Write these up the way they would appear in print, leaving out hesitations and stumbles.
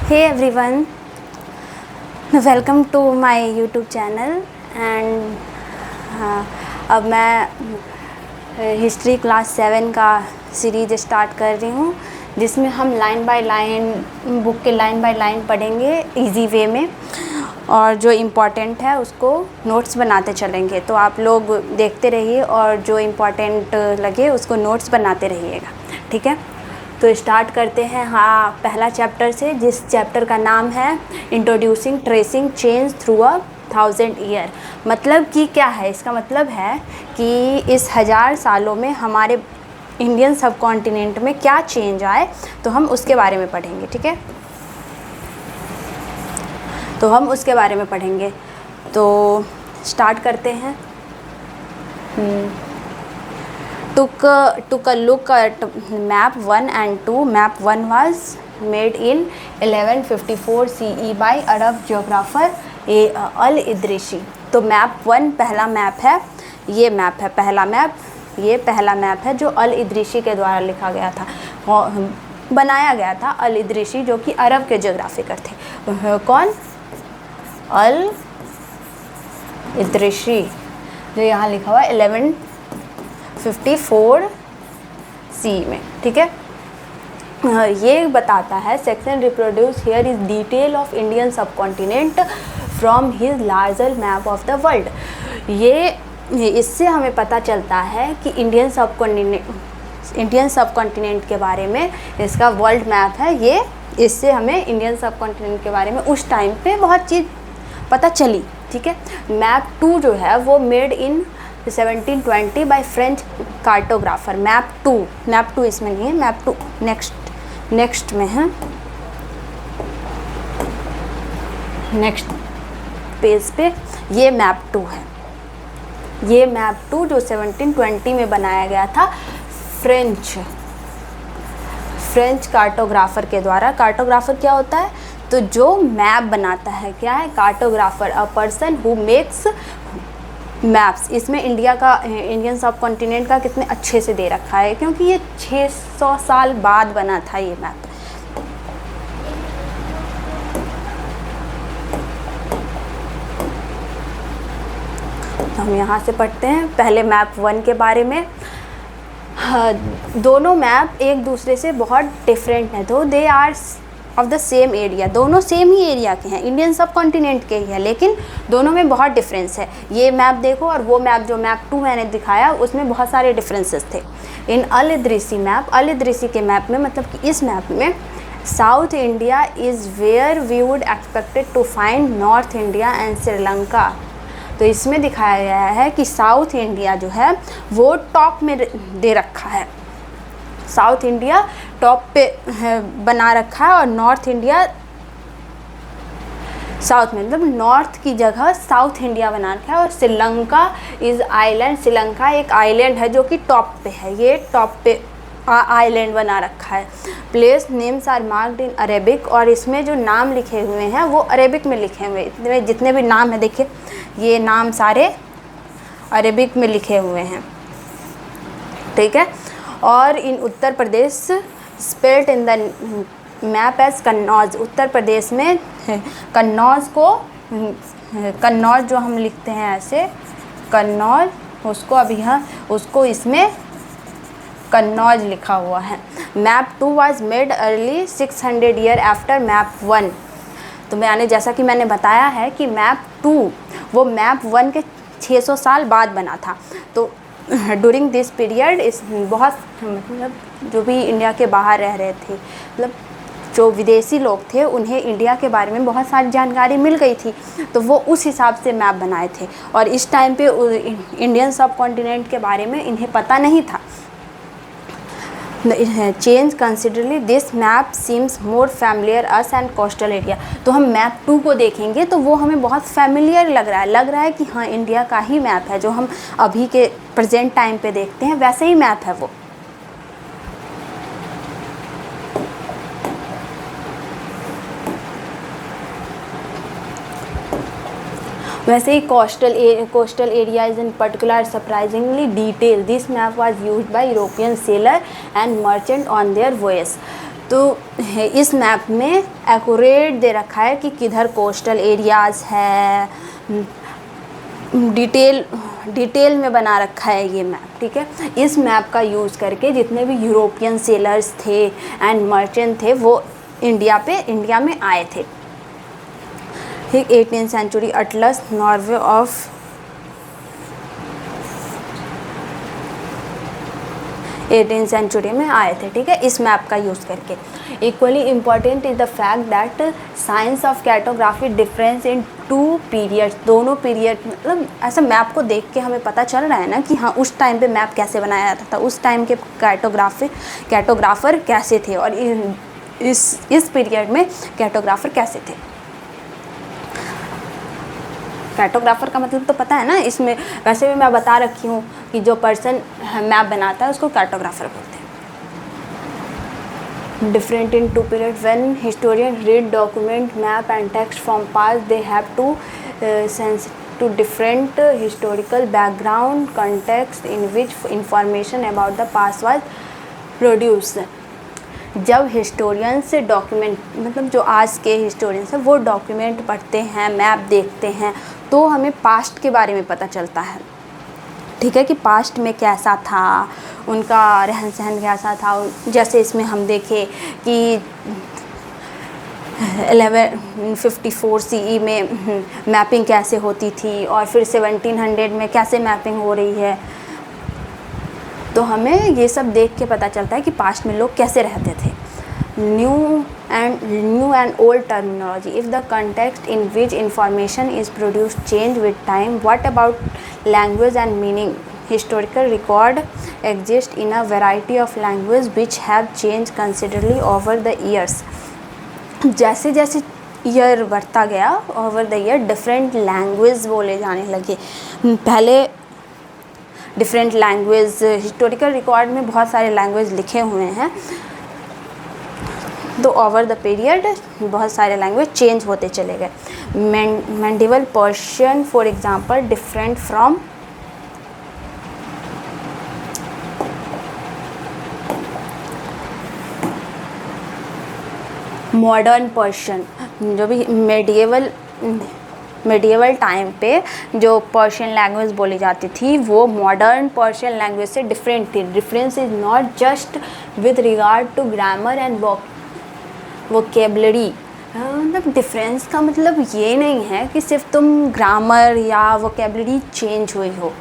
Hey everyone, welcome to my YouTube channel and अब मैं history class 7 का series start कर रही हूँ, जिसमें हम लाइन बाय लाइन बुक के लाइन बाय लाइन पढ़ेंगे इजी वे में, और जो इम्पोर्टेंट है उसको नोट्स बनाते चलेंगे। तो आप लोग देखते रहिए और जो इम्पोर्टेंट लगे उसको नोट्स बनाते रहिएगा, ठीक है। तो स्टार्ट करते हैं पहला चैप्टर से, जिस चैप्टर का नाम है introducing tracing change through a 1000 year. मतलब कि क्या है, इसका मतलब है कि इस 1000 सालों में हमारे इंडियन सब कॉन्टिनेंट में क्या चेंज आए, तो हम उसके बारे में पढ़ेंगे, ठीक है। तो हम उसके बारे में पढ़ेंगे। तो स्टार्ट करते हैं। took a look at map 1 and 2. Map 1 was made in 1154 CE by Arab geographer अल-इदरीसी। तो मैप 1 पहला मैप है, ये मैप है पहला मैप, ये पहला मैप है जो अल-इदरीसी के द्वारा लिखा गया था, बनाया गया था। अल-इदरीसी जो कि अरब के ज्योग्राफिकर थे। कौन? अल-इदरीसी, जो यहाँ लिखा हुआ है 1154 सी में, ठीक है। ये बताता है section reproduce here is detail of Indian subcontinent from his larger map of the world. इससे हमें पता चलता है कि इंडियन सब कॉन्टिनेंट के बारे में इसका वर्ल्ड मैप है। ये इससे हमें इंडियन सब कॉन्टिनेंट के बारे में उस टाइम पे बहुत चीज़ पता चली, ठीक है। मैप 2 जो है वो made in 1720 by French cartographer. Map 2 इसमें नहीं है, मैप 2 नेक्स्ट में है, नेक्स्ट पेज पे ये मैप 2 है। ये मैप 2 जो 1720 में बनाया गया था फ्रेंच कार्टोग्राफर के द्वारा। कार्टोग्राफर क्या होता है? तो जो मैप बनाता है, क्या है? Cartographer, a person who makes maps. इसमें इंडियन सब कॉन्टिनेंट का कितने अच्छे से दे रखा है, क्योंकि ये 600 साल बाद बना था ये मैप। तो हम यहाँ से पढ़ते हैं पहले मैप 1 के बारे में। दोनों मैप एक दूसरे से बहुत डिफरेंट हैं, तो they are of the same area. दोनों सेम ही एरिया के हैं, इंडियन सब कॉन्टिनेंट के ही है, लेकिन दोनों में बहुत डिफरेंस है। ये मैप देखो और वो मैप जो मैप 2 मैंने दिखाया उसमें बहुत सारे डिफरेंसेस थे। इन अल-इदरीसी मैप, अल-इदरीसी के मैप में, मतलब कि इस मैप में south India is where we would expected to find north India and Sri Lanka. तो इसमें दिखाया गया है कि साउथ इंडिया जो है वो टॉप में दे रखा है, साउथ इंडिया टॉप पे बना रखा है, और नॉर्थ इंडिया साउथ में, मतलब नॉर्थ की जगह साउथ इंडिया बना रखा है। और श्रीलंका इज़ आइलैंड, श्रीलंका एक आइलैंड है जो कि टॉप पे है, ये टॉप पे आइलैंड बना रखा है। Place names are marked in Arabic, और इसमें जो नाम लिखे हुए हैं वो अरेबिक में लिखे हुए हैं। इतने जितने भी नाम है, देखिए ये नाम सारे अरेबिक में लिखे हुए हैं, ठीक है। और in Uttar Pradesh spelled in the map as Kannauj. Uttar Pradesh में कन्नौज जो हम लिखते हैं ऐसे कन्नौज, उसको अभी उसको इसमें कन्नौज लिखा हुआ है। Map 2 was made early 600 year after map 1। तो जैसा कि मैंने बताया है कि मैप 2 वो मैप 1 के 600 साल बाद बना था। तो ड्यूरिंग दिस पीरियड इस बहुत, मतलब जो भी इंडिया के बाहर रह रहे थे, मतलब जो विदेशी लोग थे, उन्हें इंडिया के बारे में बहुत सारी जानकारी मिल गई थी, तो वो उस हिसाब से मैप बनाए थे। और इस टाइम पे इंडियन सब कॉन्टिनेंट के बारे में इन्हें पता नहीं था। Change considerably this map seems more familiar us and coastal area. तो हम मैप 2 को देखेंगे तो वो हमें बहुत फैमिलियर लग रहा है कि हाँ इंडिया का ही मैप है, जो हम अभी के प्रेजेंट टाइम पे देखते हैं वैसे ही मैप है वो। वैसे ही coastal areas in particular surprisingly detail. This map was used by European sailor and merchant on their voice. तो इस मैप में एक्यूरेट दे रखा है कि किधर कोस्टल एरियाज़ है, डिटेल में बना रखा है ये मैप, ठीक है। इस मैप का यूज़ करके जितने भी यूरोपियन सेलर्स थे एंड मर्चेंट थे वो इंडिया में आए थे, ठीक। 18th century atlas Norway of 18th century में आए थे, ठीक है, इस मैप का यूज़ करके। Equally important is the fact that science of cartography difference in 2 periods, दोनों पीरियड, मतलब ऐसा मैप को देख के हमें पता चल रहा है ना कि हाँ उस टाइम पे मैप कैसे बनाया जाता था, उस टाइम के कैर्टोग्राफर कैसे थे और इस पीरियड में कैर्टोग्राफर कैसे थे। कैर्टोग्राफर का मतलब तो पता है ना, इसमें वैसे भी मैं बता रखी हूँ कि जो पर्सन मैप बनाता है उसको कैर्टोग्राफर बोलते हैं। Different in 2 period, when historian read document map and text from past they have to sense to different historical background context in which information about the past was produced. जब historians document, मतलब जो आज के historians हैं वो document पढ़ते हैं, map देखते हैं, तो हमें पास्ट के बारे में पता चलता है, ठीक है, कि पास्ट में कैसा था, उनका रहन सहन कैसा था। जैसे इसमें हम देखें कि 1154 CE में मैपिंग कैसे होती थी और फिर 1700 में कैसे मैपिंग हो रही है, तो हमें ये सब देख के पता चलता है कि पास्ट में लोग कैसे रहते थे। New and old terminology, if the context in which information is produced change with time, what about language and meaning, historical record exist in a variety of language which have change considerably over the years. जैसे जैसे year बढ़ता गया, over the year different language बोले जाने लगे। पहले different language, historical record में बहुत सारे लैंग्वेज लिखे हुए हैं, तो ओवर द पीरियड बहुत सारे लैंग्वेज चेंज होते चले गए। Medieval Persian for example different from modern Persian. जो भी मेडिएवल टाइम पे जो पर्शियन लैंग्वेज बोली जाती थी वो मॉडर्न पर्शियन लैंग्वेज से डिफरेंट थी। Difference is not just with regard to grammar and vocabulary. मतलब डिफरेंस का मतलब ये नहीं है कि सिर्फ तुम ग्रामर या वोकेबलरी चेंज हुई हो,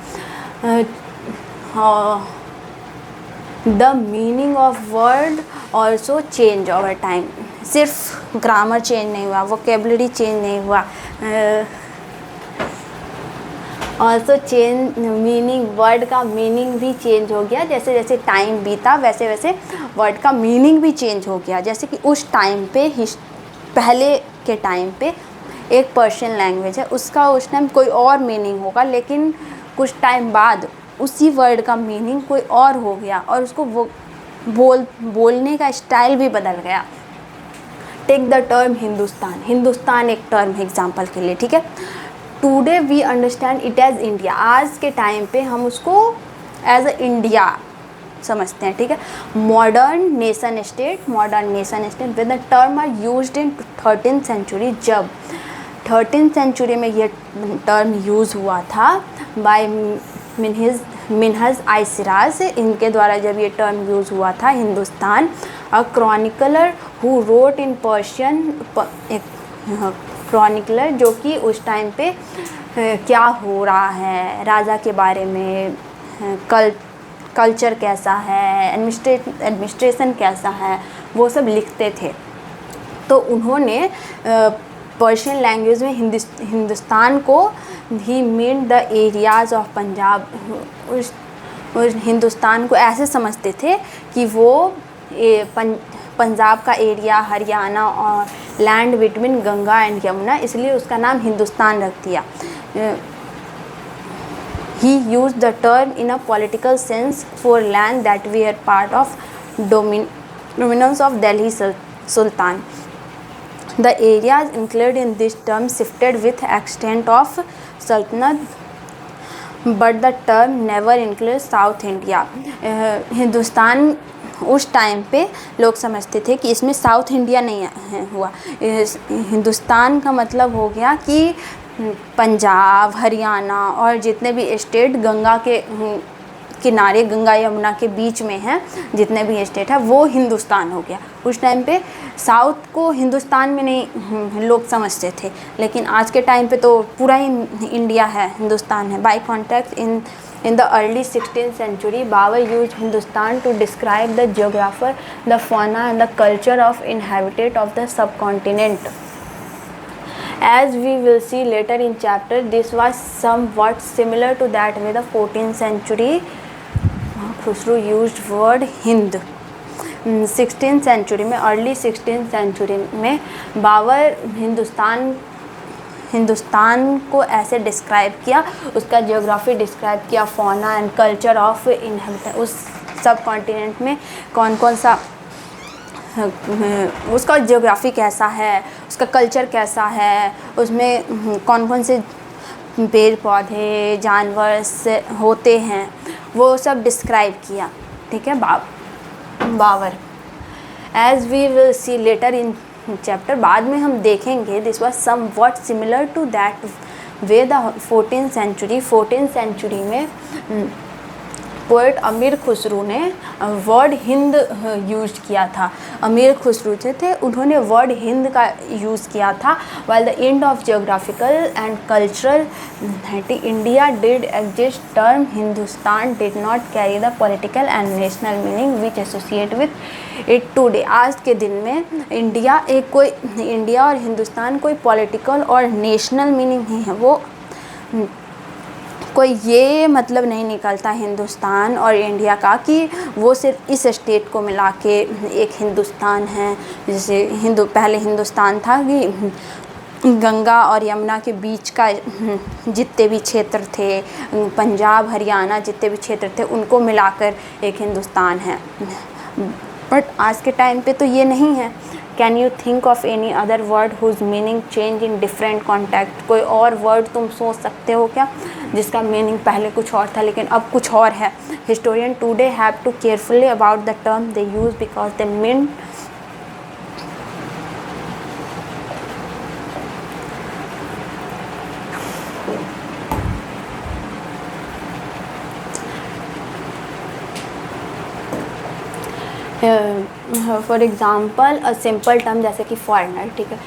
the meaning of word also change over time. सिर्फ ग्रामर चेंज नहीं हुआ, वोकेबलरी चेंज नहीं हुआ, ऑल्सो चेंज मीनिंग, वर्ड का मीनिंग भी चेंज हो गया। जैसे जैसे टाइम बीता वैसे वैसे वर्ड का मीनिंग भी चेंज हो गया। जैसे कि उस टाइम पे, पहले के टाइम पे एक पर्शियन लैंग्वेज है, उसका उस टाइम कोई और मीनिंग होगा, लेकिन कुछ टाइम बाद उसी वर्ड का मीनिंग कोई और हो गया और उसको वो बोलने का स्टाइल भी बदल गया। Take the term Hindustan. Hindustan एक टर्म है एग्जाम्पल के लिए, ठीक है। Today we understand it as India. आज के टाइम पे हम उसको एज अ इंडिया समझते हैं, ठीक है। Modern nation state with the term are used in 13th century. जब 13th सेंचुरी में ये टर्म यूज़ हुआ था बाय मिन्हज आई सिराज, इनके द्वारा जब ये टर्म यूज़ हुआ था Hindustan. A chronicler who wrote in Persian, एक क्रॉनिकलर जो कि उस टाइम पे क्या हो रहा है, राजा के बारे में, कल्चर कैसा है, एडमिनिस्ट्रेशन कैसा है, वो सब लिखते थे। तो उन्होंने पर्शियन लैंग्वेज में हिंदुस्तान को ही mean the areas of Punjab, उस हिंदुस्तान को ऐसे समझते थे कि वो पंजाब का एरिया, हरियाणा और land between Ganga and Yamuna, इसलिए उसका नाम हिंदुस्तान रख दिया। He used the term in a political sense for land that were part of dominance of Delhi Sultan. The areas included in this term shifted with extent of Sultanate, but the term never includes South India. Hindustan उस time पे लोग समझते थे कि इसमें south India नहीं हुआ। हिंदुस्तान का मतलब हो गया कि पंजाब, हरियाणा और जितने भी स्टेट गंगा के किनारे, गंगा यमुना के बीच में हैं, जितने भी स्टेट है वो हिंदुस्तान हो गया। उस टाइम पे साउथ को हिंदुस्तान में नहीं लोग समझते थे, लेकिन आज के टाइम पे तो पूरा ही इंडिया है, हिंदुस्तान है। By context in the early 16th century, Babur used Hindustan to describe the geography, the fauna and the culture of inhabitant of the subcontinent. As we will see later in chapter, this was somewhat similar to that way the 14th century Khusro used word Hind. 16th century में, early 16th century में बाबर हिंदुस्तान को ऐसे describe किया, उसका geography describe किया, fauna and culture of inhabitant, उस subcontinent में कौन कौन सा उसका ज्योग्राफी कैसा है, उसका कल्चर कैसा है, उसमें कौन कौन से पेड़ पौधे जानवर से होते हैं, वो सब डिस्क्राइब किया। ठीक है, Babur. As we will see later in chapter, बाद में हम देखेंगे, this was somewhat similar to that way the 14th century में पोएट अमीर खुसरो ने वर्ड हिंद यूज़ किया था। अमीर खुसरो जो थे उन्होंने वर्ड हिंद का यूज़ किया था। While the end of geographical and cultural India did exist, term Hindustan did not carry the political and national meaning which associate with it today. आज के दिन में इंडिया और हिंदुस्तान कोई पॉलिटिकल और नेशनल मीनिंग नहीं है, वो कोई ये मतलब नहीं निकलता हिंदुस्तान और इंडिया का कि वो सिर्फ इस स्टेट को मिला के एक हिंदुस्तान है। जैसे पहले हिंदुस्तान था कि गंगा और यमुना के बीच का जितने भी क्षेत्र थे, पंजाब हरियाणा जितने भी क्षेत्र थे, उनको मिलाकर एक हिंदुस्तान है। बट आज के टाइम पे तो ये नहीं है। Can you think of any other word whose meaning change in different context? कोई और वर्ड तुम सोच सकते हो क्या जिसका मीनिंग पहले कुछ और था लेकिन अब कुछ और है? Historian today have to carefully about the term they use because they mean for example a simple term जैसे कि फॉरेनर, ठीक है,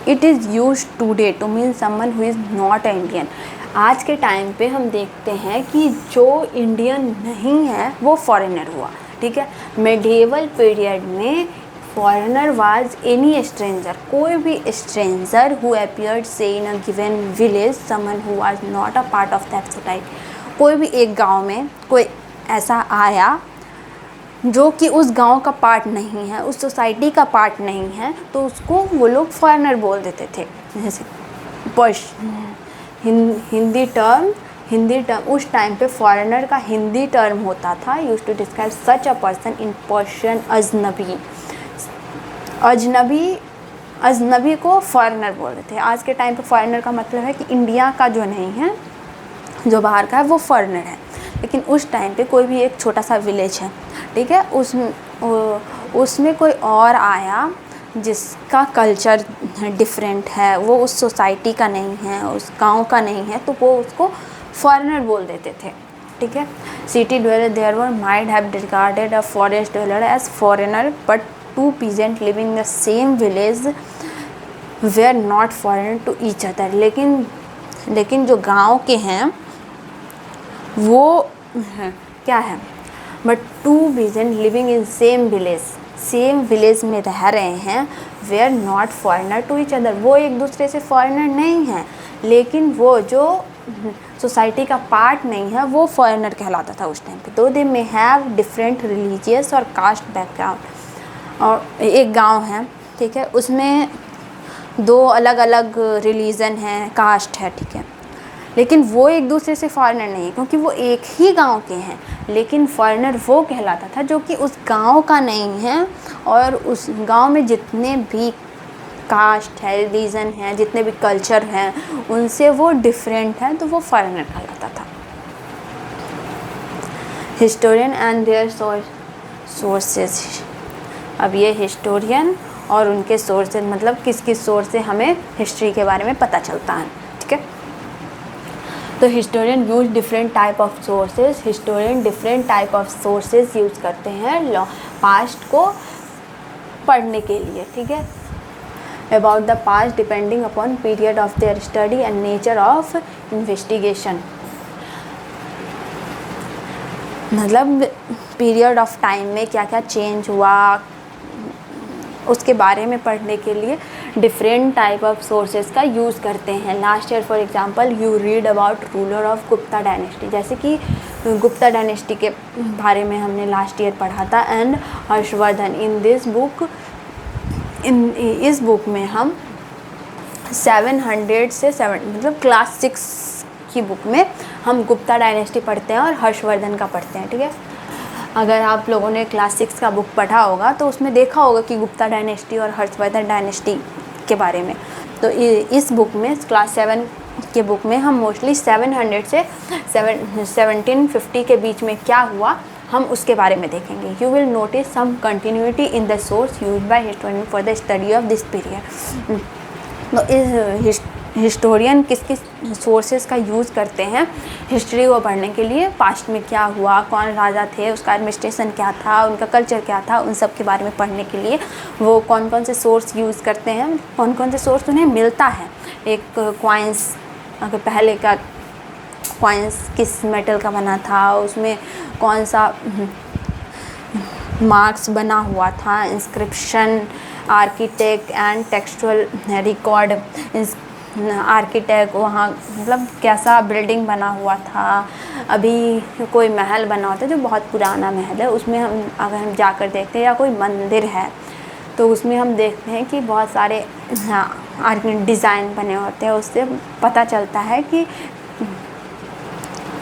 it is use today to mean someone who is not Indian. आज के टाइम पे हम देखते हैं कि जो इंडियन नहीं है वो फॉरेनर हुआ। ठीक है, मेडिएवल पीरियड में फॉरेनर वाज एनी स्ट्रेंजर, कोई भी स्ट्रेंजर हु अपीयर्ड से in a given village, someone who was not a part of that society. कोई भी एक गांव में कोई ऐसा आया जो कि उस गांव का पार्ट नहीं है, उस सोसाइटी का पार्ट नहीं है, तो उसको वो लोग फॉरेनर बोल देते थे। जैसे हिंदी टर्म उस टाइम पे फॉरेनर का हिंदी टर्म होता था, use to describe such a person in Persian अजनबी को फॉरेनर बोलते थे। आज के टाइम पे फॉरेनर का मतलब है कि इंडिया का जो नहीं है, जो बाहर का है, वो फॉरेनर है। लेकिन उस टाइम पे कोई भी एक छोटा सा विलेज है, ठीक है, उसमें कोई और आया जिसका कल्चर डिफरेंट है, वो उस सोसाइटी का नहीं है, उस गांव का नहीं है, तो वो उसको फॉरेनर बोल देते थे। ठीक है, city dweller there were might have regarded a forest dweller as foreigner, but to peasant living in the same village they are not foreigner to each other. लेकिन जो गांव के हैं वो क्या है, but to peasant living in same village में रह रहे हैं, they are not foreigner to each other, वो एक दूसरे से फॉरेनर नहीं है, लेकिन वो जो सोसाइटी का पार्ट नहीं है वो फॉरेनर कहलाता था उस टाइम पे। तो दे मे हैव डिफरेंट रिलीजियस और कास्ट बैकग्राउंड। और एक गांव है, ठीक है, उसमें दो अलग अलग रिलीजन हैं, कास्ट है, ठीक है, लेकिन वो एक दूसरे से फॉरेनर नहीं है क्योंकि वो एक ही गांव के हैं। लेकिन फॉरेनर वो कहलाता था जो कि उस गांव का नहीं है और उस गांव में जितने भी कास्ट है, रिलीजन है, जितने भी कल्चर हैं, उनसे वो डिफरेंट है, तो वो फॉरेनर कहलाता था। Historian and their source sources. अब ये हिस्टोरियन और उनके सोर्सेज, मतलब किस किस सोर्स से हमें हिस्ट्री के बारे में पता चलता है, ठीक है। तो historian use different type of sources, historian different type of sources use करते हैं पास्ट को पढ़ने के लिए, ठीक है। About the past depending upon period of their study and nature of investigation, मतलब पीरियड ऑफ टाइम में क्या क्या चेंज हुआ उसके बारे में पढ़ने के लिए डिफरेंट टाइप ऑफ सोर्सेज का यूज़ करते हैं। Last year for example you read about ruler of Gupta dynasty, जैसे कि गुप्ता डायनेस्टी के बारे में हमने लास्ट ईयर पढ़ा था। And Harshvardhan, in this book, इस बुक में हम 700 से 7 मतलब क्लास 6 की बुक में हम गुप्ता डायनेस्टी पढ़ते हैं और हर्षवर्धन का पढ़ते हैं, ठीक है। अगर आप लोगों ने क्लास 6 का बुक पढ़ा होगा तो उसमें देखा होगा कि गुप्ता डायनेस्टी और हर्षवर्धन डायनेस्टी के बारे में। तो इस बुक में क्लास 7 के बुक में हम मोस्टली 700 से 1750 के बीच में क्या हुआ हम उसके बारे में देखेंगे। You will notice some continuity in the source use by historian for the study of this period. तो इस हिस्टोरियन किस किस सोर्सेज का यूज़ करते हैं हिस्ट्री को पढ़ने के लिए, पास्ट में क्या हुआ, कौन राजा थे, उसका एडमिनिस्ट्रेशन क्या था, उनका कल्चर क्या था, उन सब के बारे में पढ़ने के लिए वो कौन कौन से सोर्स यूज़ करते हैं, कौन कौन से सोर्स उन्हें मिलता है। एक कॉइन्स, अगर पहले का कॉइन्स किस मेटल का बना था, उसमें कौन सा मार्क्स बना हुआ था, inscription, architect and textual record, architect वहाँ मतलब कैसा बिल्डिंग बना हुआ था। अभी कोई महल बना होता है जो बहुत पुराना महल है, उसमें हम अगर हम जाकर देखते हैं, या कोई मंदिर है तो उसमें हम देखते हैं कि बहुत सारे डिज़ाइन बने होते हैं, उससे पता चलता है कि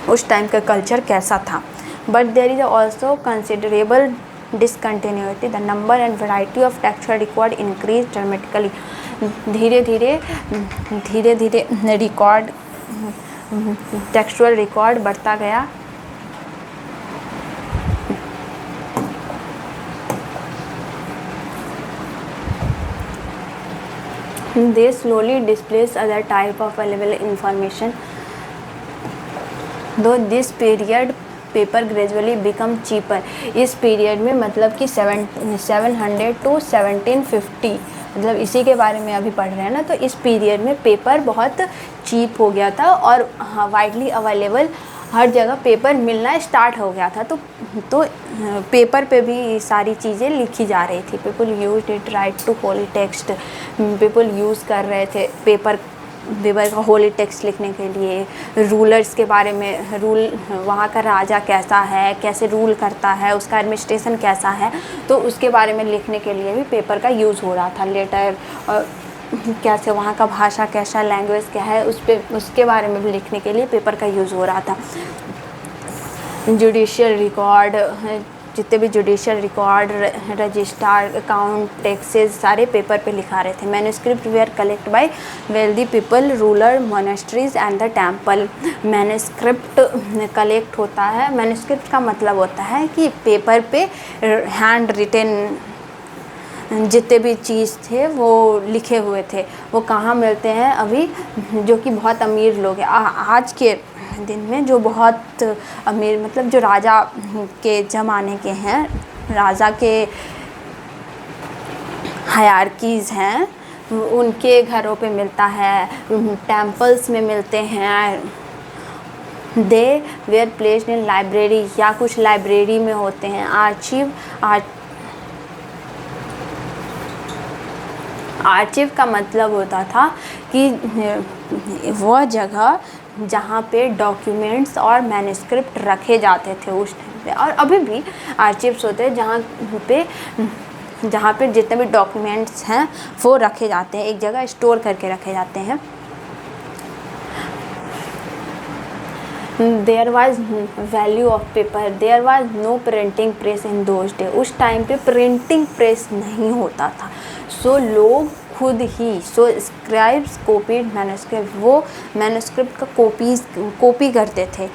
उस टाइम का कल्चर कैसा था। But there is also considerable discontinuity, the number and variety of textual record increased dramatically। धीरे धीरे रिकॉर्ड, टेक्सचुअल रिकॉर्ड बढ़ता गया। They slowly displace other type of available information, though this period paper gradually become cheaper. इस period में मतलब कि 700 to 1750, मतलब इसी के बारे में अभी पढ़ रहे हैं ना, तो इस पीरियड में पेपर बहुत चीप हो गया था और वाइडली अवेलेबल हर जगह पेपर मिलना स्टार्ट हो गया था। तो पेपर पे भी सारी चीज़ें लिखी जा रही थी। People used it right to holy text, people use कर रहे थे पेपर का होली टेक्स्ट लिखने के लिए। रूलर्स के बारे में, वहाँ का राजा कैसा है, कैसे रूल करता है, उसका एडमिनिस्ट्रेशन कैसा है, तो उसके बारे में लिखने के लिए भी पेपर का यूज़ हो रहा था। लेटर और कैसे वहाँ का भाषा कैसा, लैंग्वेज क्या है, उसके बारे में भी लिखने के लिए पेपर का यूज़ हो रहा था। जुडिशियल रिकॉर्ड, जितने भी judicial record, register, account, taxes सारे पेपर पे लिखा रहे थे। Manuscript were collect by wealthy people, ruler, monasteries and the temple. Manuscript collect होता है, मैन्युस्क्रिप्ट का मतलब होता है कि पेपर पे हैंड रिटन जितने भी चीज़ थे वो लिखे हुए थे। वो कहाँ मिलते हैं अभी, जो कि बहुत अमीर लोग हैं आज के दिन में, जो बहुत अमीर मतलब जो राजा के ज़माने के हैं, राजा के हायरार्कीज़ हैं, उनके घरों पे मिलता है, टेम्पल्स में मिलते हैं। दे वेयर प्लेस्ड इन लाइब्रेरी, या कुछ लाइब्रेरी में होते हैं। आर्चिव का मतलब होता था कि वह जगह जहाँ पे डॉक्यूमेंट्स और मैन्युस्क्रिप्ट रखे जाते थे उस टाइम पे, और अभी भी आर्चिव्स होते हैं जहाँ पे जितने भी डॉक्यूमेंट्स हैं वो रखे जाते हैं, एक जगह स्टोर करके रखे जाते हैं। There was value of paper, there was no printing press in those day. उस टाइम पे प्रिंटिंग प्रेस नहीं होता था, सो लोग खुद ही, सो स्क्राइब्स कॉपीड मैन्युस्क्रिप्ट, वो मैन्युस्क्रिप्ट का कॉपी करते थे।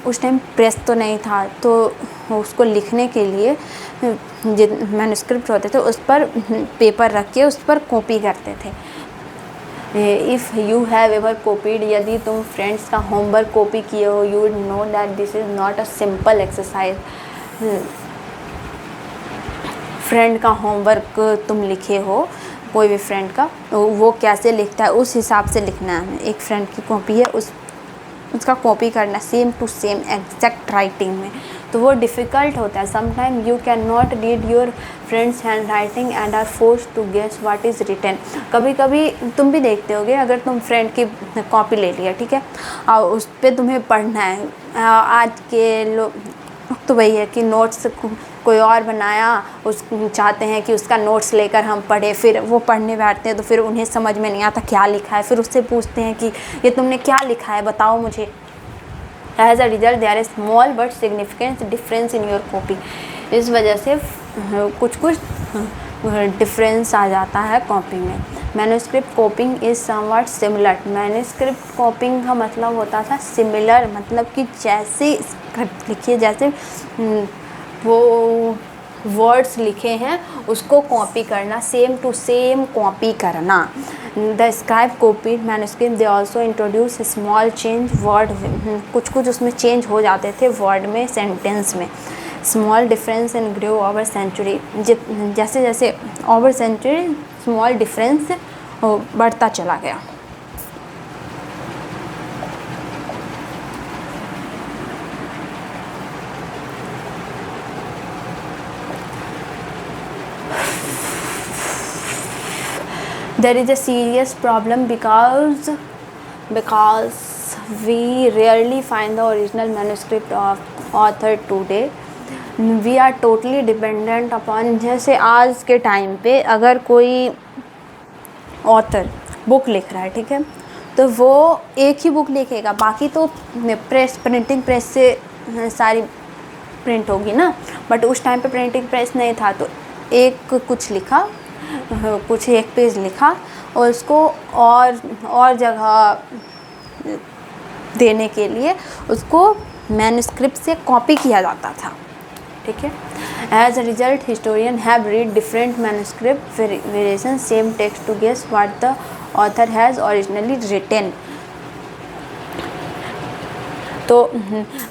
उस टाइम प्रेस तो नहीं था, तो उसको लिखने के लिए जो मैन्युस्क्रिप्ट होते थे उस पर पेपर रख के उस पर कॉपी करते थे। If you have ever copied, यदि तुम फ्रेंड्स का होमवर्क कॉपी किए हो, you would know that this is not a simple exercise. Friend का होमवर्क तुम लिखे हो, कोई भी फ्रेंड का, वो कैसे लिखता है उस हिसाब से लिखना है। एक फ्रेंड की कॉपी है, उसका कॉपी करना same to same exact writing में, तो वो डिफ़िकल्ट होता है। Sometime you can not read your friends handwriting and are force to guess what is written. कभी कभी तुम भी देखते होगे, अगर तुम फ्रेंड की कॉपी ले लिया, ठीक है, और उस पर तुम्हें पढ़ना है। आज के लोग तो वही है कि नोट्स कोई और बनाया, उस चाहते हैं कि उसका नोट्स लेकर हम पढ़े, फिर वो पढ़ने बैठते हैं तो फिर उन्हें समझ में नहीं आता क्या लिखा है, फिर उससे पूछते हैं कि ये तुमने क्या लिखा है, बताओ मुझे। As a result there is small but significant difference in your copy. इस वजह से कुछ डिफरेंस आ जाता है कॉपी में। Manuscript कॉपिंग is somewhat similar. Manuscript कॉपिंग का मतलब होता था सिमिलर, मतलब कि जैसे स्क्रिप्ट लिखिए, जैसे वो वर्ड्स लिखे हैं उसको कॉपी करना, सेम टू सेम कॉपी करना। The scribe copied manuscript they also introduce small change word, कुछ उसमें चेंज हो जाते थे वर्ड में, सेंटेंस में। Small difference in grow over century, जैसे जैसे ओवर सेंचुरी स्मॉल डिफरेंस बढ़ता चला गया। There is a serious problem because we rarely find the original manuscript of author today. We are totally dependent upon, जैसे आज के time पे अगर कोई ऑथर बुक लिख रहा है, ठीक है, तो वो एक ही बुक लिखेगा, बाकी तो प्रिंटिंग प्रेस से सारी प्रिंट होगी ना। बट उस टाइम पे प्रिंटिंग प्रेस नहीं था, तो एक कुछ लिखा, कुछ एक पेज लिखा और उसको और जगह देने के लिए उसको मैन्युस्क्रिप्ट से कॉपी किया जाता था, ठीक है। As a result historian have read different manuscript variation same text to guess what the author has originally written. तो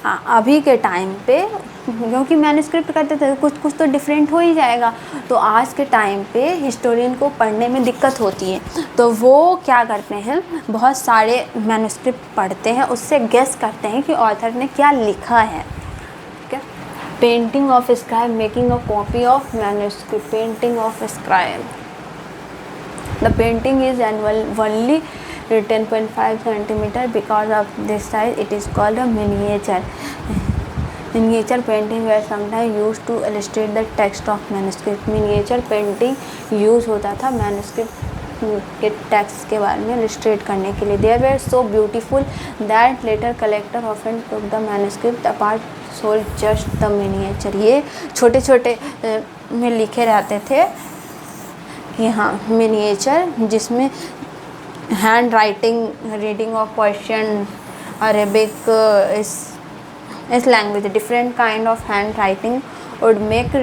अभी के टाइम पे क्योंकि मैन्युस्क्रिप्ट करते थे कुछ तो डिफरेंट हो ही जाएगा, तो आज के टाइम पे हिस्टोरियन को पढ़ने में दिक्कत होती है, तो वो क्या करते हैं, बहुत सारे मैन्युस्क्रिप्ट पढ़ते हैं, उससे गेस करते हैं कि ऑथर ने क्या लिखा है, ठीक है। Painting of scribe making a copy of manuscript. Painting of scribe, the painting is only 10.5 centimeter. Because of this size it is called a miniature. Miniature painting were sometimes used to illustrate the text of manuscript. Miniature painting use होता था manuscript के text के बारे में illustrate करने के लिए। They were so beautiful that later collector often took the manuscript apart, sold just the miniature. ये छोटे छोटे में लिखे रहते थे कि हाँ मिनिएचर, जिसमें handwriting, reading of Persian, Arabic, इस language, different kind of handwriting would make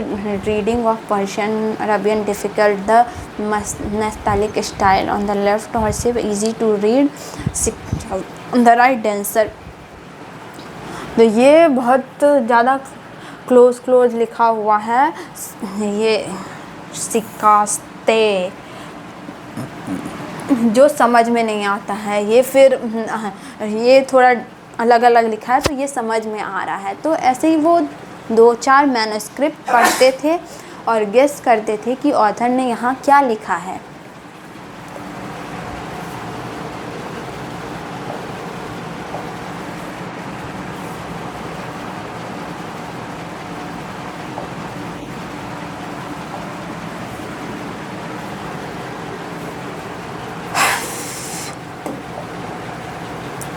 reading of Persian Arabian difficult. The Nastaliq style on the left cursive easy to read, on the right denser. तो ये बहुत ज़्यादा close लिखा हुआ है, ये सिक्कास्ते जो समझ में नहीं आता है, ये फिर ये थोड़ा अलग अलग लिखा है तो ये समझ में आ रहा है। तो ऐसे ही वो 2-4 मैन्युस्क्रिप्ट पढ़ते थे और गेस करते थे कि ऑथर ने यहाँ क्या लिखा है।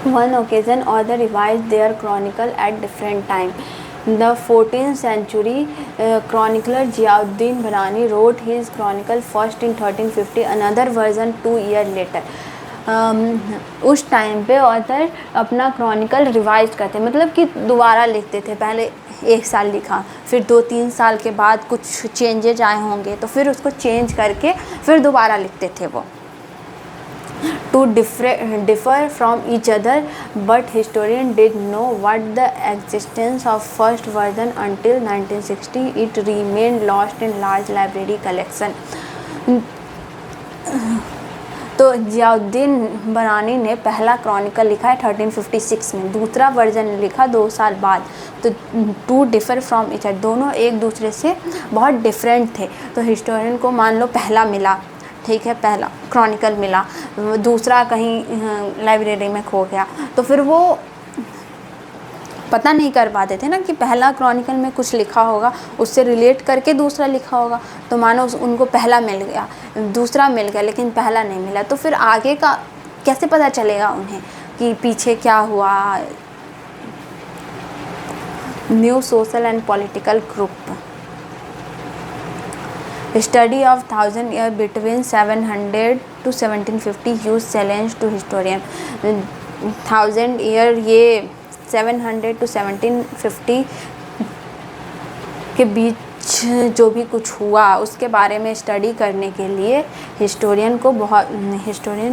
One occasion, author revised their chronicle at different time. The 14th century chronicler Ziauddin Barani wrote his chronicle first in 1350, another version 2 years later. उस टाइम पे ऑथर अपना क्रॉनिकल रिवाइज करते, मतलब कि दोबारा लिखते थे। पहले 1 साल लिखा, फिर 2-3 साल के बाद कुछ चेंजेज आए होंगे तो फिर उसको चेंज करके फिर दोबारा लिखते थे वो, to differ from each other, but historian did know what the existence of first version until 1960. It remained lost in large library collection. तो जियाउद्दीन बनानी ने पहला क्रॉनिकल लिखा है 1356 में, दूसरा वर्जन लिखा 2 साल बाद। तो to differ from each other, दोनों एक दूसरे से बहुत डिफरेंट थे। तो हिस्टोरियन को मान लो पहला मिला, ठीक है, पहला क्रॉनिकल मिला, दूसरा कहीं लाइब्रेरी में खो गया, तो फिर वो पता नहीं कर पाते थे ना कि पहला क्रॉनिकल में कुछ लिखा होगा, उससे रिलेट करके दूसरा लिखा होगा। तो मानो उनको पहला मिल गया, दूसरा मिल गया, लेकिन पहला नहीं मिला, तो फिर आगे का कैसे पता चलेगा उन्हें कि पीछे क्या हुआ। New social and political group, study of 1000 year between 700 to 1750 use challenge to historian. 1000 year, ये 700 to 1750 के बीच जो भी कुछ हुआ उसके बारे में स्टडी करने के लिए historian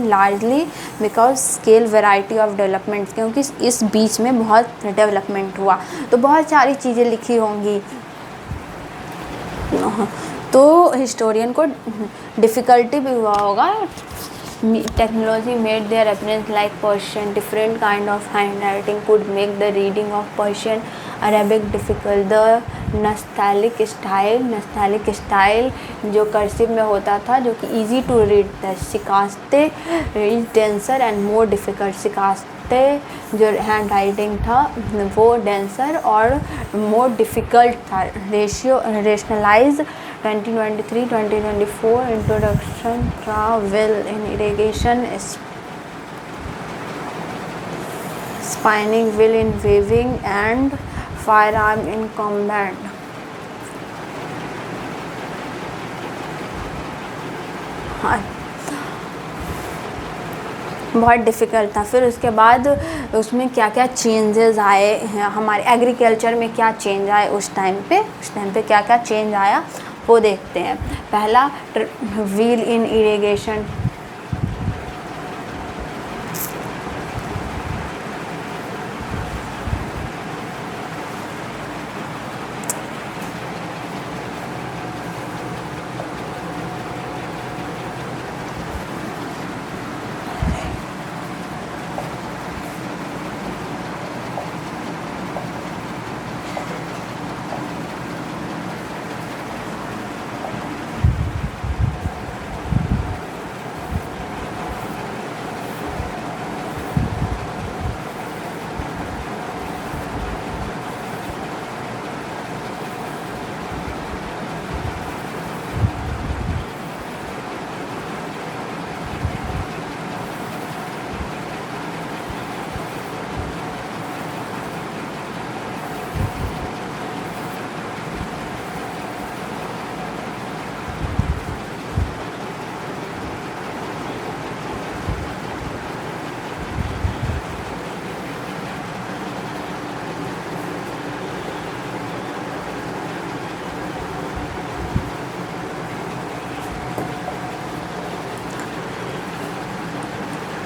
largely because scale variety of development, क्योंकि इस बीच में बहुत डेवलपमेंट हुआ तो बहुत सारी चीज़ें लिखी होंगी, तो हिस्टोरियन को डिफ़िकल्टी भी हुआ होगा। Technology made their appearance like Persian, different kind of handwriting could make the reading of Persian Arabic difficult. The Nastaliq style जो कर्सिव में होता था, जो कि ईजी टू रीड था। Shikasta is denser and more difficult, Shikasta जो handwriting था वो डेंसर और मोर डिफ़िकल्ट था। रेशनलाइज 2023-2024 इंट्रोडक्शन का wheel in irrigation, spinning wheel in weaving and firearm in combat. बहुत डिफ़िकल्ट था। फिर उसके बाद उसमें क्या क्या चेंजेस आए, हमारे एग्रीकल्चर में क्या चेंज आए उस टाइम पे क्या क्या चेंज आया वो देखते हैं। पहला व्हील इन इरिगेशन,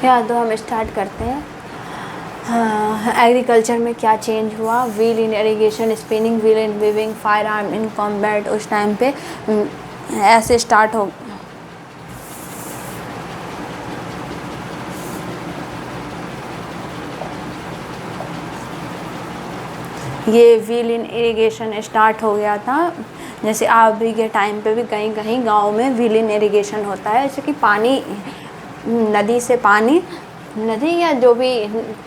या तो हम स्टार्ट करते हैं। एग्रीकल्चर में क्या चेंज हुआ, wheel in irrigation, spinning wheel in weaving, fire arm in combat. उस टाइम पे ऐसे स्टार्ट हो। ये व्हील इन इरिगेशन स्टार्ट हो गया था। जैसे अभी के टाइम पे भी कहीं कहीं गाँव में व्हील इन इरिगेशन होता है, जैसे कि पानी नदी से पानी, नदी या जो भी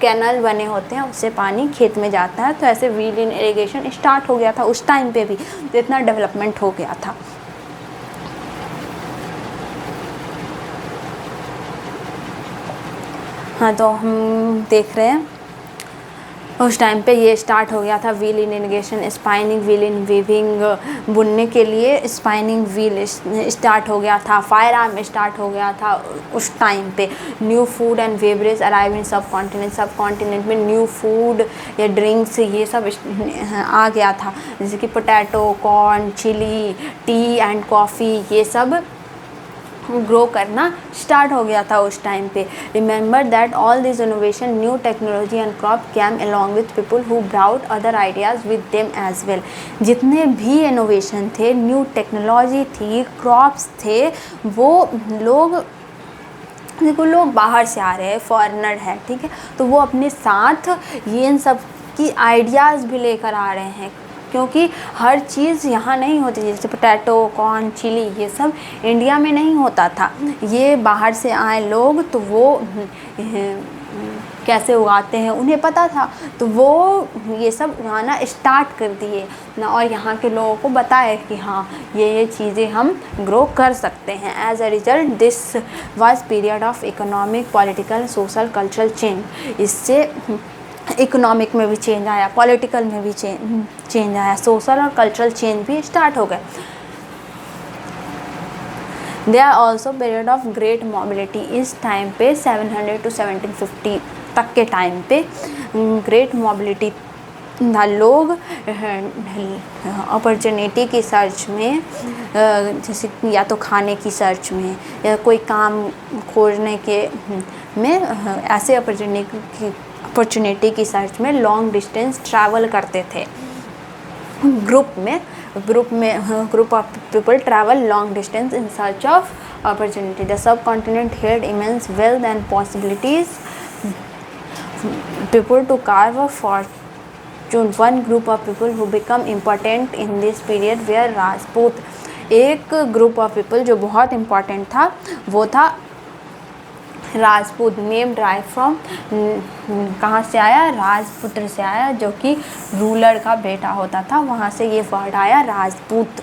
कैनल बने होते हैं उससे पानी खेत में जाता है, तो ऐसे व्हील इन इरिगेशन स्टार्ट हो गया था उस टाइम पे भी, तो इतना डेवलपमेंट हो गया था। हाँ, तो हम देख रहे हैं उस टाइम पे ये स्टार्ट हो गया था wheel in irrigation, spinning wheel in weaving, बुनने के लिए स्पाइनिंग व्हील स्टार्ट हो गया था, फायर आर्म स्टार्ट हो गया था उस टाइम पे। New food and beverage arrive in सब कॉन्टिनेंट में न्यू फूड या ड्रिंक्स ये सब आ गया था, जैसे कि potato, corn, chilli, tea and coffee, ये सब ग्रो करना स्टार्ट हो गया था उस टाइम पे। Remember that all this innovation, new technology and crop came along with people who brought other ideas with them as well. जितने भी इनोवेशन थे, न्यू टेक्नोलॉजी थी, क्रॉप्स थे, वो लोग, देखो लोग बाहर से आ रहे हैं, फॉरेनर है, ठीक है, तो वो अपने साथ ये इन सब की आइडियाज़ भी लेकर आ रहे हैं, क्योंकि हर चीज़ यहाँ नहीं होती, जैसे पोटैटो, कॉर्न, चिली, ये सब इंडिया में नहीं होता था। ये बाहर से आए लोग, तो वो कैसे उगाते हैं उन्हें पता था, तो वो ये सब उगाना स्टार्ट कर दिए ना, और यहाँ के लोगों को बताया कि हाँ ये चीज़ें हम ग्रो कर सकते हैं। As a result this was period of economic, political, social, cultural change. इससे इकोनॉमिक में भी चेंज आया, पॉलिटिकल में भी चेंज आया, सोशल और कल्चरल चेंज भी स्टार्ट हो गए। They are also period of great mobility. इस टाइम पे 700 to 1750 तक के टाइम पे ग्रेट मोबिलिटी था। लोग अपॉर्चुनिटी की सर्च में, जैसे या तो खाने की सर्च में या कोई काम खोजने के में, ऐसे अपॉर्चुनिटी की सर्च में लॉन्ग डिस्टेंस ट्रैवल करते थे। Group of people travel long distance in search of opportunity. The sub continent held immense wealth and possibilities people to carve a fortune. One group of people who become important in this period were Rajput. एक group of people जो बहुत important था वो था Rajput. Name drive from, कहाँ से आया, राजपुत्र से आया, जो कि रूलर का बेटा होता था, वहाँ से ये वर्ड आया Rajput.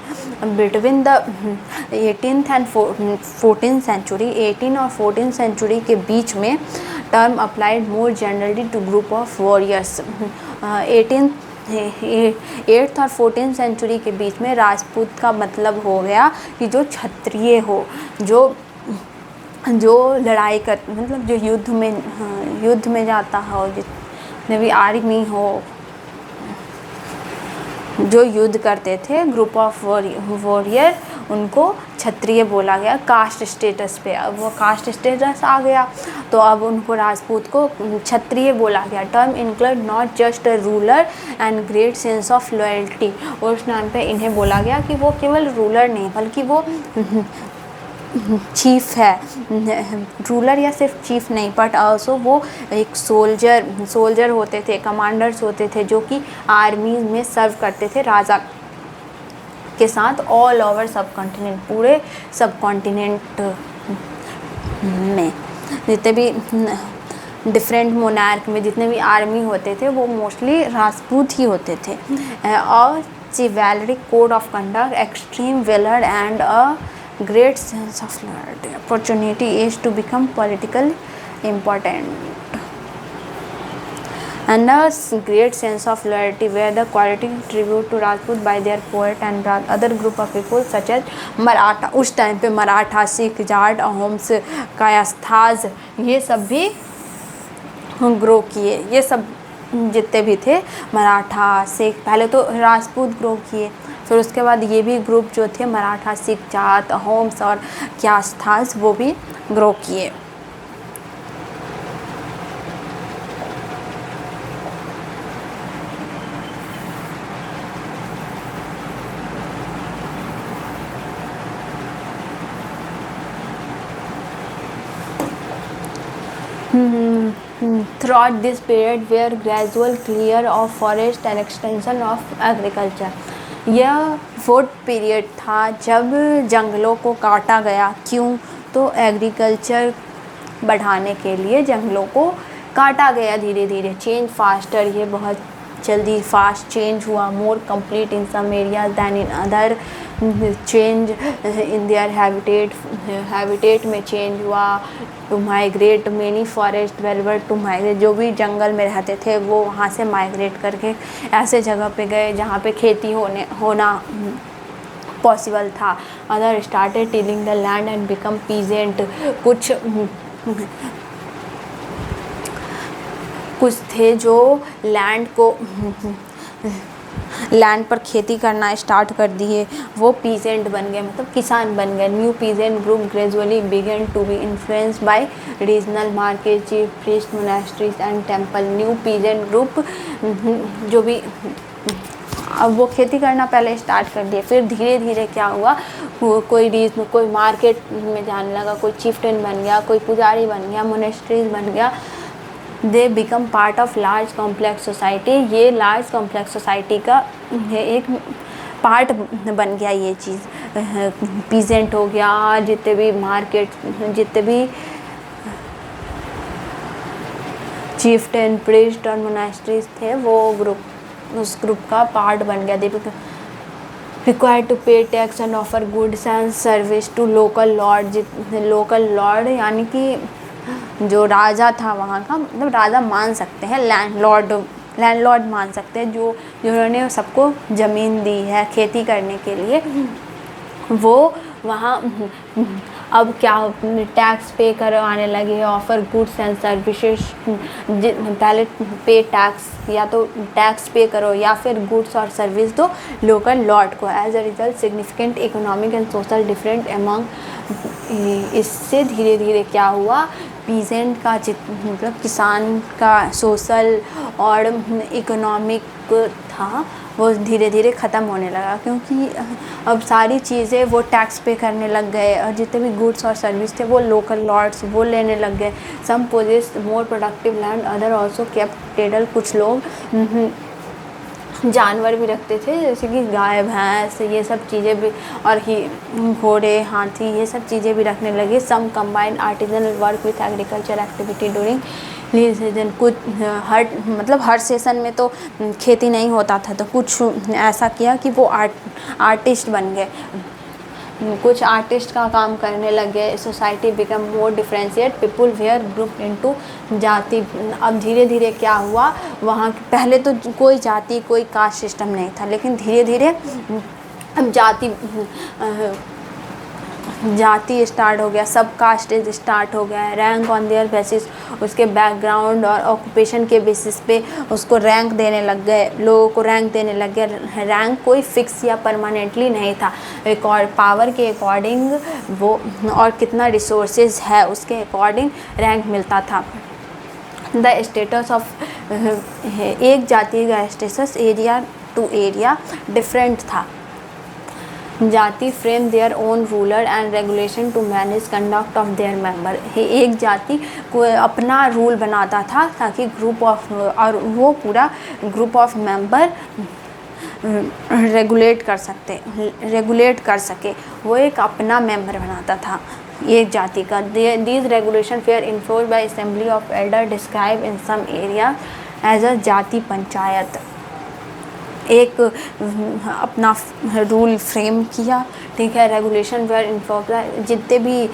Between the 18th and 14th century, 18 और 14th सेंचुरी के बीच में term applied more generally to group of warriors. 8th और 14th सेंचुरी के बीच में राजपूत का मतलब हो गया कि जो क्षत्रिय हो, जो लड़ाई कर, मतलब जो युद्ध में जाता हो, जितने भी आर्मी हो, जो युद्ध करते थे, ग्रुप ऑफ वॉरियर, उनको क्षत्रिय बोला गया कास्ट स्टेटस पे। अब वो कास्ट स्टेटस आ गया तो अब उनको राजपूत को क्षत्रिय बोला गया। Term include not just a ruler and great sense of loyalty. और उस टाइम पे इन्हें बोला गया कि वो केवल रूलर नहीं, बल्कि वो चीफ है, रूलर या सिर्फ चीफ नहीं, बट आल्सो वो एक सोल्जर होते थे, कमांडर्स होते थे, जो कि आर्मी में सर्व करते थे राजा के साथ ऑल ओवर सब कॉन्टिनेंट, पूरे सब कॉन्टिनेंट में। जितने भी डिफरेंट मोनार्क में जितने भी आर्मी होते थे वो मोस्टली राजपूत ही होते थे। और chivalric code of conduct, extreme valour and a great sense of loyalty. Opportunity is to become politically important, and a great sense of loyalty were the quality tribute to Rajput by their poet and other group of people such as Maratha. उस time पे मराठा, सिख, जाट, अहोम्स, कायस्थाज, ये सब भी grow किए। ये सब जितने भी थे, मराठा, सिख, पहले तो राजपूत ग्रो किए, फिर उसके बाद ये भी ग्रुप जो थे मराठा, सिख, जाट, अहोम्स और कायस्थाज, वो भी ग्रो किए। Throughout this period were gradual clear of forest and extension of agriculture. यह वो पीरियड था जब जंगलों को काटा गया। क्यों? तो एग्रीकल्चर बढ़ाने के लिए जंगलों को काटा गया धीरे धीरे। चेंज फास्टर, ये बहुत जल्दी फास्ट चेंज हुआ, more complete in some areas than in other, change in their habitat में चेंज हुआ, टू माइग्रेट मेनी फॉरेस्ट वेलवर टू माइग्रेट, जो भी जंगल में रहते थे वो वहाँ से माइग्रेट करके ऐसे जगह पे गए जहाँ पे खेती होना पॉसिबल था। Other started tilling the land and become peasant, कुछ थे जो लैंड पर खेती करना स्टार्ट कर दिए, वो पीजेंट बन गए, मतलब किसान बन गए। New peasant group gradually began to be influenced by regional market, chief priest, monasteries and temple. New peasant group जो भी, अब वो खेती करना पहले स्टार्ट कर दिए, फिर धीरे धीरे क्या हुआ, कोई मार्केट में जाने लगा, कोई चिफ्टन बन गया, कोई पुजारी बन गया, मोनेस्ट्रीज बन गया। They become part of large complex society, ये लार्ज कॉम्प्लेक्स सोसाइटी का एक पार्ट बन गया ये चीज़। पीजेंट हो गया, जितने भी चीफ्टन, प्रीस्ट और मोनास्ट्रीज थे वो उस ग्रुप का पार्ट बन गया। They required to pay tax and offer goods and service to local lord, यानी कि जो राजा था वहाँ का, मतलब राजा मान सकते हैं, लैंडलॉर्ड मान सकते हैं, जिन्होंने सबको ज़मीन दी है खेती करने के लिए, वो वहाँ अब क्या टैक्स पे करवाने लगे, ऑफर गुड्स एंड सर्विसेज। पहले पे टैक्स, या तो टैक्स पे करो या फिर गुड्स और सर्विस दो लोकल लॉर्ड को। As a result significant economic and social different among, इससे धीरे धीरे क्या हुआ, पीजेंट का मतलब किसान का सोशल और इकोनॉमिक था वो धीरे धीरे ख़त्म होने लगा, क्योंकि अब सारी चीज़ें वो टैक्स पे करने लग गए, और जितने भी गुड्स और सर्विस थे वो लोकल लॉर्ड्स वो लेने लग गए। Some possess more productive land, other also kept cattle, कुछ लोग जानवर भी रखते थे, जैसे कि गाय भैंस ये सब चीज़ें भी, और घोड़े हाथी ये सब चीज़ें भी रखने लगे। Some combined artisanal work with agriculture activity during season, कुछ हर सेशन में तो खेती नहीं होता था, तो कुछ ऐसा किया कि वो आर्टिस्ट बन गए, कुछ आर्टिस्ट का काम करने लगे। Society become more differentiate, people were group into जाति। अब धीरे धीरे क्या हुआ, वहाँ पहले तो कोई जाति कोई कास्ट सिस्टम नहीं था, लेकिन धीरे धीरे अब जाति स्टार्ट हो गया, सब कास्ट स्टार्ट हो गया, रैंक ऑन देयर बेसिस, उसके बैकग्राउंड और ऑक्यूपेशन के बेसिस पे उसको रैंक देने लग गए, लोगों को रैंक देने लग गए। रैंक कोई फिक्स या परमानेंटली नहीं था, पावर के अकॉर्डिंग वो और कितना रिसोर्सेज है उसके अकॉर्डिंग रैंक मिलता था। द स्टेटस ऑफ, एक जाति का status area to area different था। जाति frame their own ruler and regulation to manage conduct of their member, एक जाति को अपना रूल बनाता था ताकि ग्रुप ऑफ, और वो पूरा ग्रुप ऑफ मेंबर रेगुलेट कर सके, वो एक अपना मेंबर बनाता था एक जाति का। These regulation were enforced by assembly of elder describe in some area as a जाति पंचायत, एक अपना रूल फ्रेम किया, ठीक है। रेगुलेशन वेयर इन्फोर्स्ड, जितने भी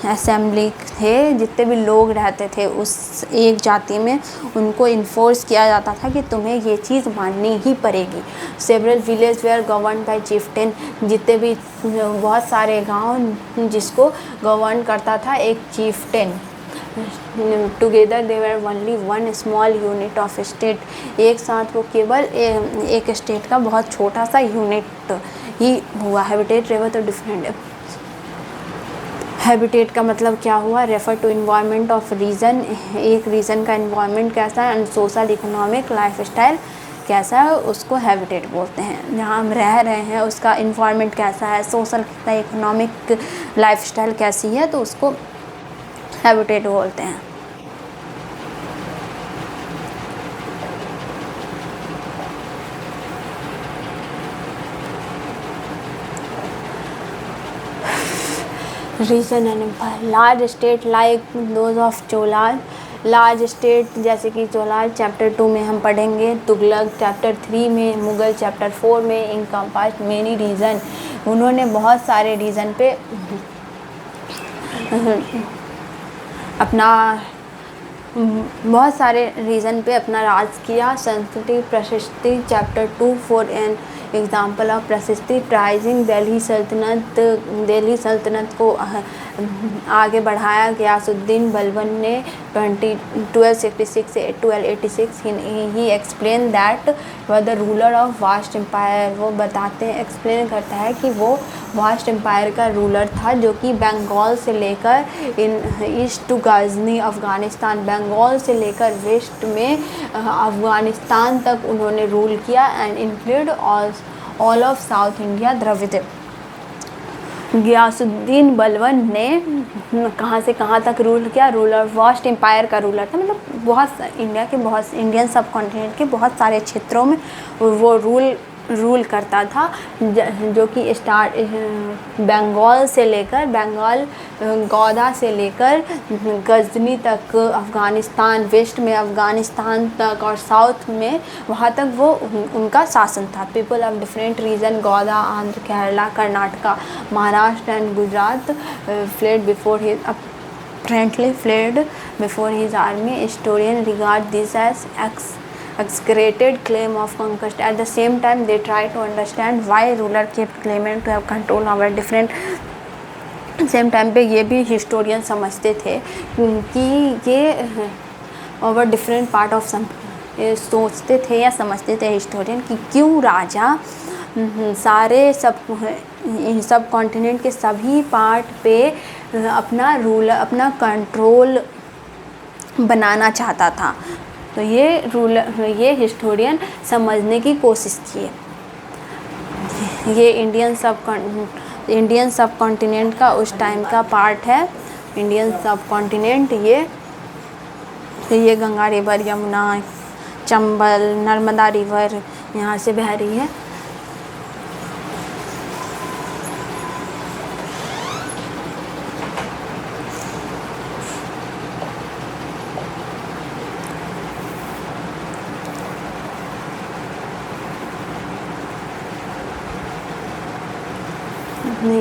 असेंबली थे, जितने भी लोग रहते थे उस एक जाति में, उनको इन्फोर्स किया जाता था कि तुम्हें ये चीज़ माननी ही पड़ेगी। Several village were govern by chieftain, जितने भी बहुत सारे गांव जिसको गवर्न करता था एक chieftain. Together they were only one small unit of state, एक साथ वो केवल एक स्टेट का बहुत छोटा सा यूनिट ही हुआ। Habitat refer to different, habitat का मतलब क्या हुआ, refer to environment of region, एक रीजन का इन्वायरमेंट कैसा है, and social economic lifestyle कैसा है, उसको हैबिटेट बोलते हैं। जहाँ हम रह रहे हैं उसका इन्वायरमेंट कैसा है, सोशल इकोनॉमिक लाइफ स्टाइल कैसी है, तो उसको हैबिटेट बोलते हैं। Region and empire, large state like those of Cholas large state जैसे कि चोला चैप्टर 2 में हम पढ़ेंगे, तुगलक चैप्टर 3 में, मुग़ल चैप्टर 4 में, इनकम्पास मेनी रीजन। उन्होंने बहुत सारे रीजन पे अपना राज किया। संस्कृति प्रशस्ति chapter 2 for an example of प्रशस्ति प्राइजिंग दिल्ली सल्तनत को आगे बढ़ाया। गियासुद्दीन बलबन ने 1266 से 1286 ही explain that was the ruler of vast empire. वो एक्सप्लेन करता है कि वो वास्ट एम्पायर का रूलर था, जो कि बंगाल से लेकर ईस्ट टू गजनी अफ़गानिस्तान, बंगाल से लेकर वेस्ट में अफ़गानिस्तान तक उन्होंने रूल किया। And include all of south India Dravid. Ghiyasuddin Balban ने कहाँ से कहाँ तक रूल किया? रूलर वास्ट एम्पायर का रूलर था, मतलब इंडियन सब कॉन्टिनेंट के बहुत सारे क्षेत्रों में वो रूल करता था, जो कि बंगाल गौदा से लेकर गजनी तक अफ़गानिस्तान, वेस्ट में अफ़गानिस्तान तक और साउथ में वहाँ तक वो उनका शासन था। People of different region Gauda, Andhra, Kerala, Karnataka, Maharashtra and Gujarat fled before his army. Historians regard this as exaggerated claim of conquest. At the same time, they try to understand why ruler kept claiming to have control over different. Same time पे ये भी historian समझते थे कि ये over different part of सोचते थे या समझते थे हिस्टोरियन कि क्यों राजा सारे सब कॉन्टिनेंट के सभी पार्ट पे अपना कंट्रोल बनाना चाहता था। तो ये हिस्टोरियन समझने की कोशिश किए। ये इंडियन सब कॉन्टिनेंट का उस टाइम का पार्ट है। इंडियन सब कॉन्टिनेंट ये गंगा रिवर, यमुना, चंबल, नर्मदा रिवर यहाँ से बह रही है।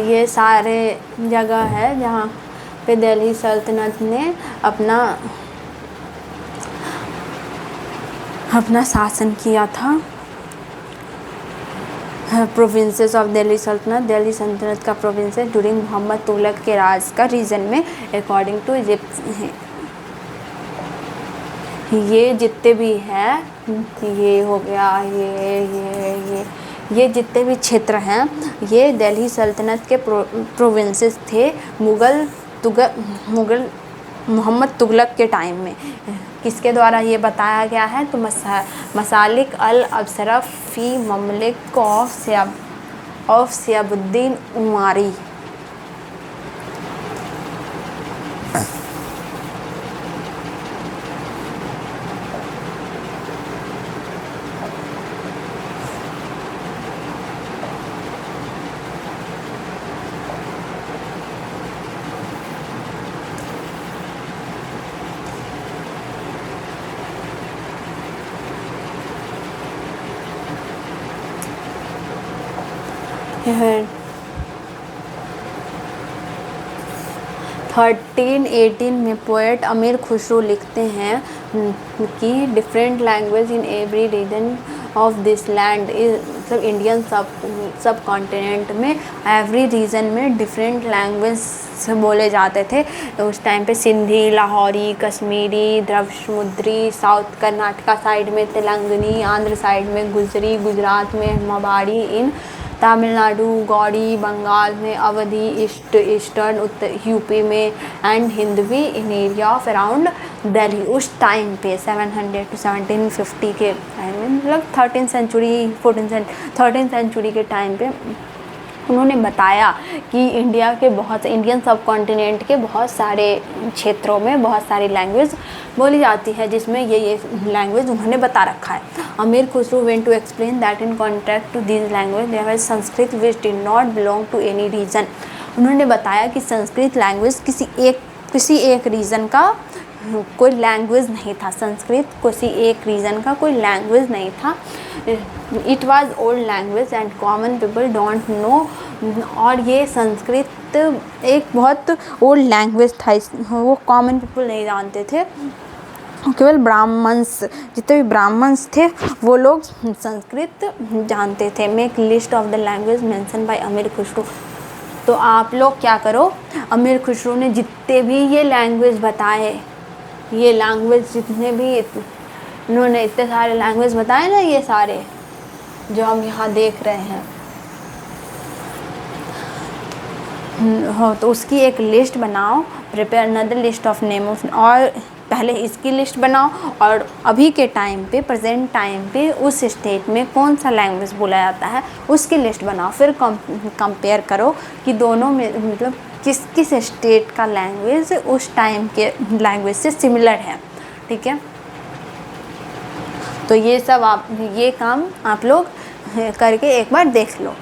ये सारे जगह है जहाँ पे दिल्ली सल्तनत ने अपना शासन किया था। प्रोविंसेस ऑफ दिल्ली सल्तनत का प्रोविंसेस ड्यूरिंग मोहम्मद तुगलक के राज का रीजन में अकॉर्डिंग टू ये जितने भी हैं, ये हो गया, ये जितने भी क्षेत्र हैं ये दिल्ली सल्तनत के प्रोविंसेस थे मोहम्मद तुगलक के टाइम में। किसके द्वारा ये बताया गया है? तो मसालिक अल अबसरफ फ़ी ममलिक ऑफ सियाबुद्दीन उमारी। है 1318 में पोएट अमीर खुसरो लिखते हैं कि different language in every region of this land, मतलब इंडियन सब कॉन्टिनेंट में एवरी रीजन में डिफरेंट लैंग्वेज बोले जाते थे। उस टाइम पे सिंधी, लाहौरी, कश्मीरी, द्रविड़, साउथ कर्नाटका साइड में तेलंगानी, आंध्र साइड में गुजरी, गुजरात में मवाड़ी, इन तमिलनाडु गौड़ी, बंगाल में अवधी, ईस्टर्न उत्तर यूपी में and Hindavi in area of around Delhi. उस टाइम पे 700 to 1750 के टाइम में, मतलब 13th सेंचुरी के टाइम पे उन्होंने बताया कि इंडियन सब कॉन्टिनेंट के बहुत सारे क्षेत्रों में बहुत सारी लैंग्वेज बोली जाती है, जिसमें ये लैंग्वेज उन्होंने बता रखा है। Amir Khusrau went to explain that in contrast to this language there was Sanskrit which did not belong to any region. उन्होंने बताया कि संस्कृत लैंग्वेज किसी एक रीजन का कोई लैंग्वेज नहीं था, संस्कृत किसी एक रीजन का कोई लैंग्वेज नहीं था। It was old language and common people don't know. और ये संस्कृत एक बहुत ओल्ड लैंग्वेज था, वो कॉमन पीपल नहीं जानते थे, केवल ब्राह्मण्स, जितने भी ब्राह्मण्स थे वो लोग संस्कृत जानते थे। Make list of the language mention by अमीर खुसरो। तो आप लोग क्या करो, अमीर खुसरो ने जितने भी ये लैंग्वेज बताए, ये लैंग्वेज जितने भी इन्होंने इतने सारे लैंग्वेज बताए ना, ये सारे जो हम यहाँ देख रहे हैं, हो तो उसकी एक लिस्ट बनाओ। Prepare another list of name of, और पहले इसकी लिस्ट बनाओ और अभी के टाइम पे, प्रेजेंट टाइम पे उस स्टेट में कौन सा लैंग्वेज बोला जाता है उसकी लिस्ट बनाओ। फिर कंपेयर करो कि दोनों में मतलब किस किस स्टेट का लैंग्वेज उस टाइम के लैंग्वेज से सिमिलर है। ठीक है, तो ये सब आप, ये काम आप लोग करके एक बार देख लो।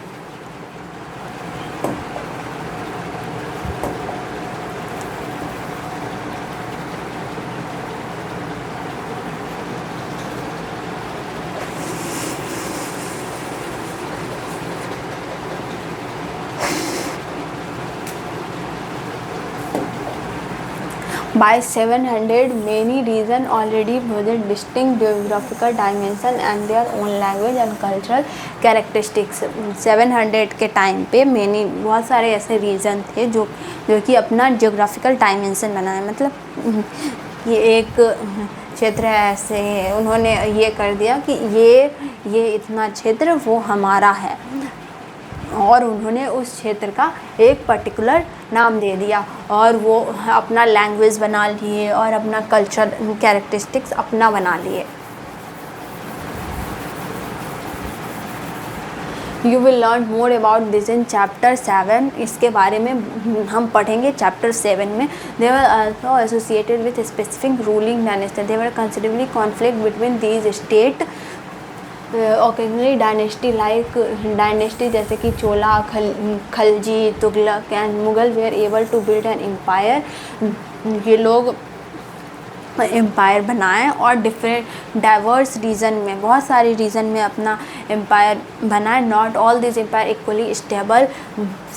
By 700, many regions already possess distinct geographical dimension and their own language and cultural characteristics. 700 के टाइम पे बहुत सारे ऐसे रीजन थे जो कि अपना जियोग्राफिकल डायमेंशन बनाए, मतलब ये एक क्षेत्र है, ऐसे उन्होंने ये कर दिया कि ये इतना क्षेत्र वो हमारा है, और उन्होंने उस क्षेत्र का एक पर्टिकुलर नाम दे दिया, और वो अपना लैंग्वेज बना लिए और अपना कल्चर कैरेक्टरिस्टिक्स अपना बना लिए। You will learn more about this in chapter 7। इसके बारे में हम पढ़ेंगे चैप्टर 7 में। They were also associated with specific ruling dynasty. They were considerably conflict between these state. Occasionally dynasty like dynasty जैसे कि Chola, Khalji, Tughlaq and Mughal were able to build an empire. ये लोग एम्पायर बनाए और डिफरेंट डाइवर्स रीजन में, बहुत सारे रीजन में अपना एम्पायर बनाए। Not all this empire equally stable.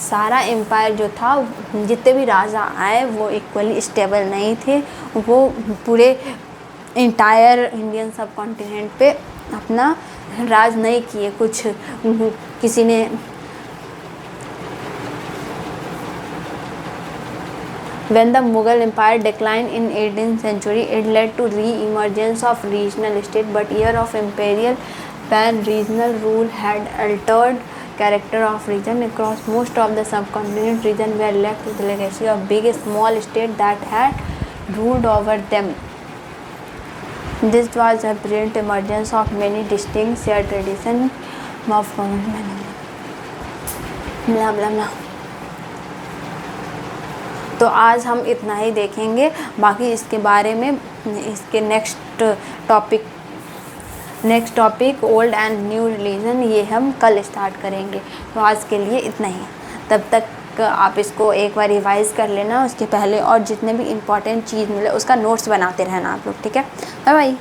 सारा एम्पायर जो था, जितने भी राजा आए वो इक्वली स्टेबल नहीं थे, वो पूरे इंटायर इंडियन सब कॉन्टिनेंट पे अपना राज नहीं किए। कुछ किसी ने When the Mughal Empire declined in 18th century, it led to re-emergence of regional state, but year of imperial pan-regional rule had altered character of region across most of the subcontinent. Region were left with the legacy of big small state that had ruled over them. This was a brilliant emergence of many distinct shared traditions of government. Blah blah blah. तो आज हम इतना ही देखेंगे, बाकी इसके बारे में इसके next topic old and new religion, ये हम कल स्टार्ट करेंगे। तो आज के लिए इतना ही, तब तक आप इसको एक बार रिवाइज़ कर लेना उसके पहले, और जितने भी इम्पोर्टेंट चीज़ मिले उसका नोट्स बनाते रहना आप लोग। ठीक है, बाय बाय।